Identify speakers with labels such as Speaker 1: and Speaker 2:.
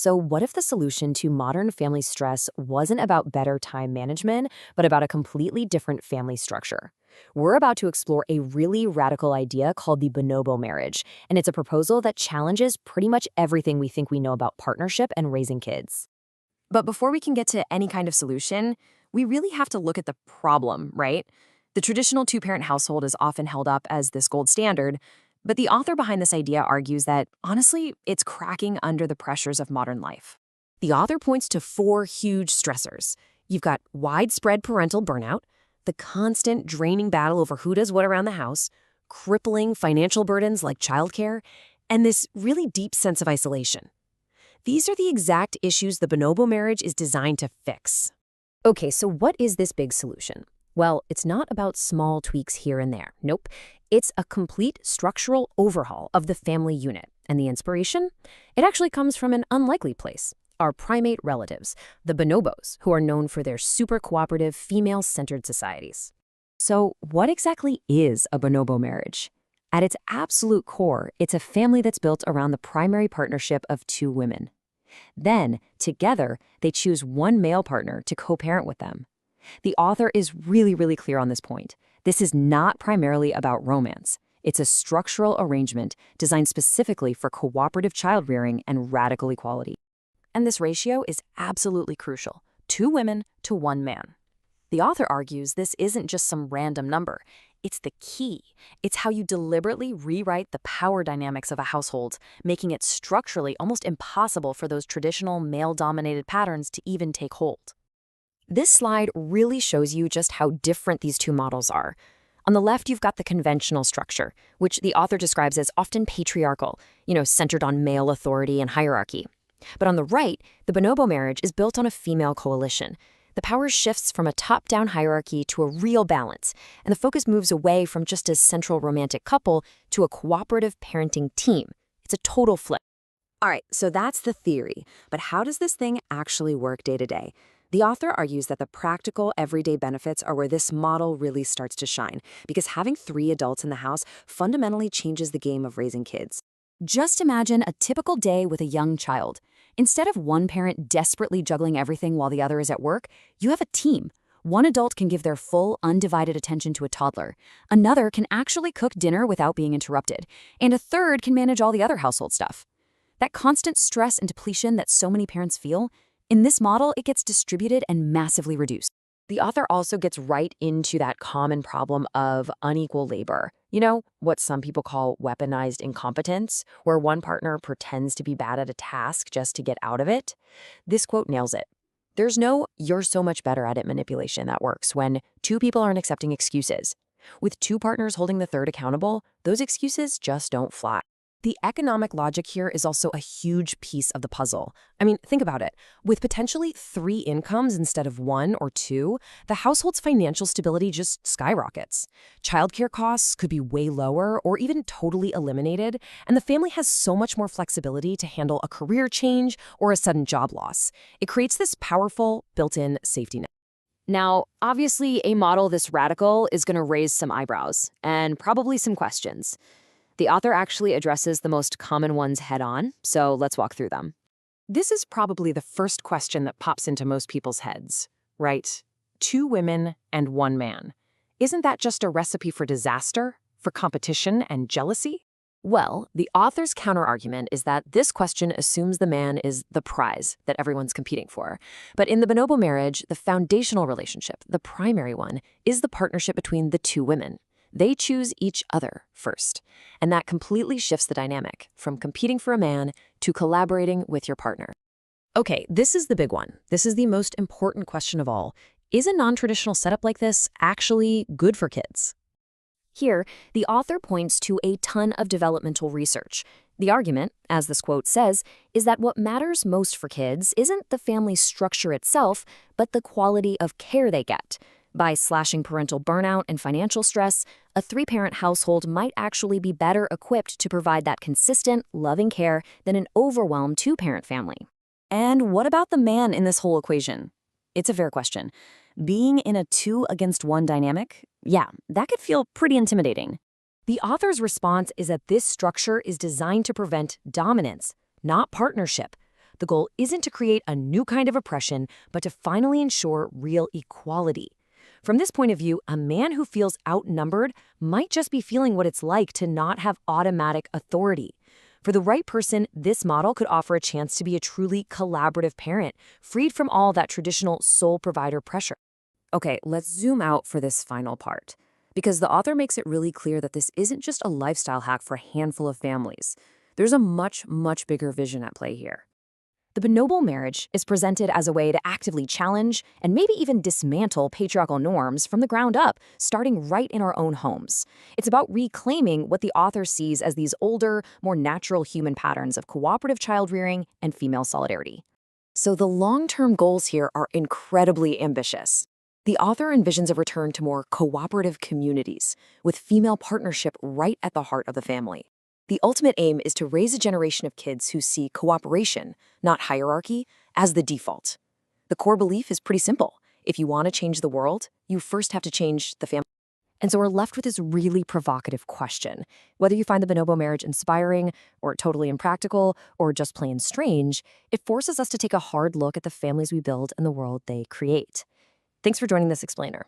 Speaker 1: So, what if the solution to modern family stress wasn't about better time management, but about a completely different family structure? We're about to explore a really radical idea called the Bonobo Marriage, and it's a proposal that challenges pretty much everything we think we know about partnership and raising kids. But before we can get to any kind of solution, we really have to look at the problem, right? The traditional two-parent household is often held up as this gold standard, but the author behind this idea argues that, honestly, it's cracking under the pressures of modern life. The author points to four huge stressors. You've got widespread parental burnout, the constant draining battle over who does what around the house, crippling financial burdens like childcare, and this really deep sense of isolation. These are the exact issues the Bonobo marriage is designed to fix. Okay, so what is this big solution? Well, it's not about small tweaks here and there. Nope. It's a complete structural overhaul of the family unit. And the inspiration? It actually comes from an unlikely place. Our primate relatives, the bonobos, who are known for their super cooperative, female-centered societies. So what exactly is a bonobo marriage? At its absolute core, it's a family that's built around the primary partnership of two women. Then, together, they choose one male partner to co-parent with them. The author is really clear on this point. This is not primarily about romance. It's a structural arrangement designed specifically for cooperative child-rearing and radical equality. And this ratio is absolutely crucial: 2 women to 1 man. The author argues this isn't just some random number. It's the key. It's how you deliberately rewrite the power dynamics of a household, making it structurally almost impossible for those traditional male-dominated patterns to even take hold. This slide really shows you just how different these two models are. On the left, you've got the conventional structure, which the author describes as often patriarchal, centered on male authority and hierarchy. But on the right, the bonobo marriage is built on a female coalition. The power shifts from a top-down hierarchy to a real balance, and the focus moves away from just a central romantic couple to a cooperative parenting team. It's a total flip. All right, so that's the theory, but how does this thing actually work day to day? The author argues that the practical, everyday benefits are where this model really starts to shine, because having 3 adults in the house fundamentally changes the game of raising kids. Just imagine a typical day with a young child. Instead of one parent desperately juggling everything while the other is at work, you have a team. One adult can give their full, undivided attention to a toddler. Another can actually cook dinner without being interrupted. And a third can manage all the other household stuff. That constant stress and depletion that so many parents feel, in this model, it gets distributed and massively reduced. The author also gets right into that common problem of unequal labor. What some people call weaponized incompetence, where one partner pretends to be bad at a task just to get out of it. This quote nails it. There's no "you're so much better at it" manipulation that works when 2 people aren't accepting excuses. With 2 partners holding the third accountable, those excuses just don't fly. The economic logic here is also a huge piece of the puzzle. I mean, think about it. With potentially 3 incomes instead of 1 or 2, the household's financial stability just skyrockets. Childcare costs could be way lower or even totally eliminated, and the family has so much more flexibility to handle a career change or a sudden job loss. It creates this powerful, built-in safety net. Now, obviously, a model this radical is going to raise some eyebrows and probably some questions. The author actually addresses the most common ones head-on, so let's walk through them. This is probably the first question that pops into most people's heads, right? 2 women and 1 man. Isn't that just a recipe for disaster, for competition and jealousy? Well, the author's counterargument is that this question assumes the man is the prize that everyone's competing for. But in the bonobo marriage, the foundational relationship, the primary one, is the partnership between the 2 women. They choose each other first, and that completely shifts the dynamic from competing for a man to collaborating with your partner. Okay, this is the big one. This is the most important question of all. Is a non-traditional setup like this actually good for kids? Here, the author points to a ton of developmental research. The argument, as this quote says, is that what matters most for kids isn't the family structure itself, but the quality of care they get. By slashing parental burnout and financial stress, a 3-parent household might actually be better equipped to provide that consistent, loving care than an overwhelmed 2-parent family. And what about the man in this whole equation? It's a fair question. Being in a 2-against-1 dynamic? Yeah, that could feel pretty intimidating. The author's response is that this structure is designed to prevent dominance, not partnership. The goal isn't to create a new kind of oppression, but to finally ensure real equality. From this point of view, a man who feels outnumbered might just be feeling what it's like to not have automatic authority. For the right person, this model could offer a chance to be a truly collaborative parent, freed from all that traditional sole provider pressure. Okay, let's zoom out for this final part, because the author makes it really clear that this isn't just a lifestyle hack for a handful of families. There's a much, much bigger vision at play here. The Bonobo Marriage is presented as a way to actively challenge and maybe even dismantle patriarchal norms from the ground up, starting right in our own homes. It's about reclaiming what the author sees as these older, more natural human patterns of cooperative child-rearing and female solidarity. So the long-term goals here are incredibly ambitious. The author envisions a return to more cooperative communities, with female partnership right at the heart of the family. The ultimate aim is to raise a generation of kids who see cooperation, not hierarchy, as the default. The core belief is pretty simple. If you want to change the world, you first have to change the family. And so we're left with this really provocative question. Whether you find the Bonobo Marriage inspiring, or totally impractical, or just plain strange, it forces us to take a hard look at the families we build and the world they create. Thanks for joining this explainer.